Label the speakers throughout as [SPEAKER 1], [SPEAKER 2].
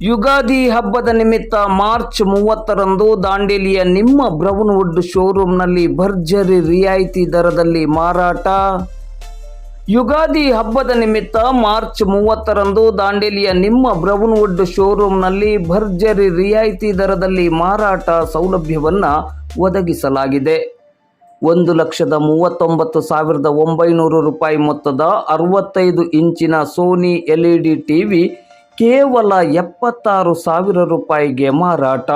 [SPEAKER 1] ಯುಗಾದಿ ಹಬ್ಬದ ನಿಮಿತ್ತ ಮಾರ್ಚ್ 30ರಂದು ದಾಂಡೇಲಿಯ ನಿಮ್ಮ ಬ್ರೌನ್ವುಡ್ ಶೋರೂಮ್ನಲ್ಲಿ ಭರ್ಜರಿ ರಿಯಾಯಿತಿ ದರದಲ್ಲಿ ಮಾರಾಟ. ಯುಗಾದಿ ಹಬ್ಬದ ನಿಮಿತ್ತ ಮಾರ್ಚ್ 30ರಂದು ದಾಂಡೇಲಿಯ ನಿಮ್ಮ ಬ್ರೌನ್ವುಡ್ ಶೋರೂಮ್ನಲ್ಲಿ ಭರ್ಜರಿ ರಿಯಾಯಿತಿ ದರದಲ್ಲಿ ಮಾರಾಟ ಸೌಲಭ್ಯವನ್ನು ಒದಗಿಸಲಾಗಿದೆ. 1,39,900 ರೂಪಾಯಿ ಮೊತ್ತದ 65 ಇಂಚಿನ ಸೋನಿ LED ಟಿವಿ ಕೇವಲ 76,000 ರೂಪಾಯಿಗೆ ಮಾರಾಟ.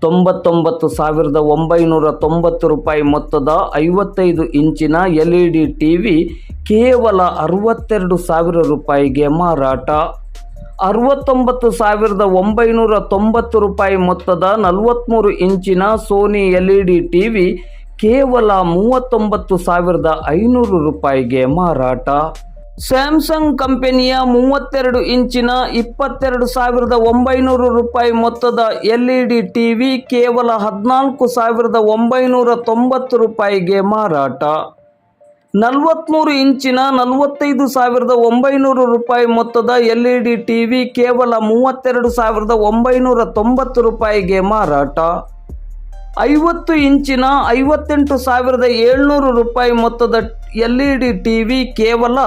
[SPEAKER 1] 99,990 ರೂಪಾಯಿ ಮೊತ್ತದ 55 ಇಂಚಿನ LED ಟಿವಿ ಕೇವಲ 62,000 ರೂಪಾಯಿಗೆ ಮಾರಾಟ. 69,990 ರೂಪಾಯಿ ಮೊತ್ತದ 43 ಇಂಚಿನ ಸೋನಿ LED ಟಿವಿ ಕೇವಲ 39,500 ರೂಪಾಯಿಗೆ ಮಾರಾಟ. ಸ್ಯಾಮ್ಸಂಗ್ ಕಂಪನಿಯ 32 ಇಂಚಿನ 22,900 ರೂಪಾಯಿ ಮೊತ್ತದ LED ಟಿವಿ ಕೇವಲ 14,990 ರೂಪಾಯಿಗೆ ಮಾರಾಟ. 43 ಇಂಚಿನ 45,900 ರೂಪಾಯಿ ಮೊತ್ತದ LED ಟಿವಿ ಕೇವಲ 32,990 ರೂಪಾಯಿಗೆ ಮಾರಾಟ. 50 ಇಂಚಿನ 58,700 ರೂಪಾಯಿ ಮೊತ್ತದ LED ಟಿವಿ ಕೇವಲ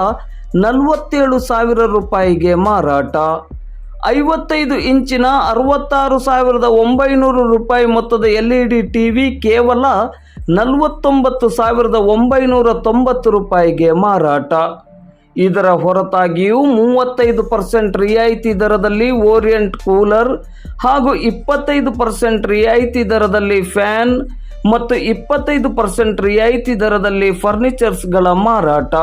[SPEAKER 1] 47,000 ರೂಪಾಯಿಗೆ ಮಾರಾಟ. 55 ಇಂಚಿನ 66,900 ರೂಪಾಯಿ ಮೊತ್ತದ LED ಟಿವಿ ಕೇವಲ 49,990 ರೂಪಾಯಿಗೆ ಮಾರಾಟ. ಇದರ ಹೊರತಾಗಿಯೂ 35% ರಿಯಾಯಿತಿ ದರದಲ್ಲಿ ಓರಿಯಂಟ್ ಕೂಲರ್ ಹಾಗೂ 25% ರಿಯಾಯಿತಿ ದರದಲ್ಲಿ ಫ್ಯಾನ್ ಮತ್ತು 25% ರಿಯಾಯಿತಿ ದರದಲ್ಲಿ ಫರ್ನಿಚರ್ಸ್ಗಳ ಮಾರಾಟ.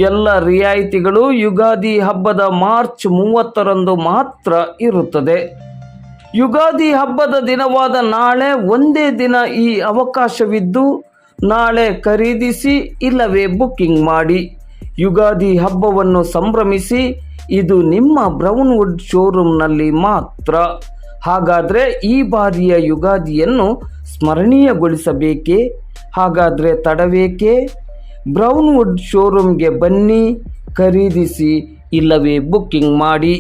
[SPEAKER 1] ಎಲ್ಲ ರಿಯಾಯಿತಿಗಳು ಯುಗಾದಿ ಹಬ್ಬದ ಮಾರ್ಚ್ 30ರಂದು ಮಾತ್ರ ಇರುತ್ತದೆ. ಯುಗಾದಿ ಹಬ್ಬದ ದಿನವಾದ ನಾಳೆ ಒಂದೇ ದಿನ ಈ ಅವಕಾಶವಿದ್ದು ನಾಳೆ ಖರೀದಿಸಿ ಇಲ್ಲವೇ ಬುಕ್ಕಿಂಗ್ ಮಾಡಿ ಯುಗಾದಿ ಹಬ್ಬವನ್ನು ಸಂಭ್ರಮಿಸಿ. ಇದು ನಿಮ್ಮ ಬ್ರೌನ್ವುಡ್ ಶೋರೂಮ್ನಲ್ಲಿ ಮಾತ್ರ. ಹಾಗಾದರೆ ಈ ಬಾರಿಯ ಯುಗಾದಿಯನ್ನು ಸ್ಮರಣೀಯಗೊಳಿಸಬೇಕೇ? ಹಾಗಾದರೆ ತಡವೇಕೆ? ಬ್ರೌನ್ವುಡ್ ಶೋರೂಮ್ಗೆ ಬನ್ನಿ, ಖರೀದಿಸಿ ಇಲ್ಲವೇ ಬುಕ್ಕಿಂಗ್ ಮಾಡಿ.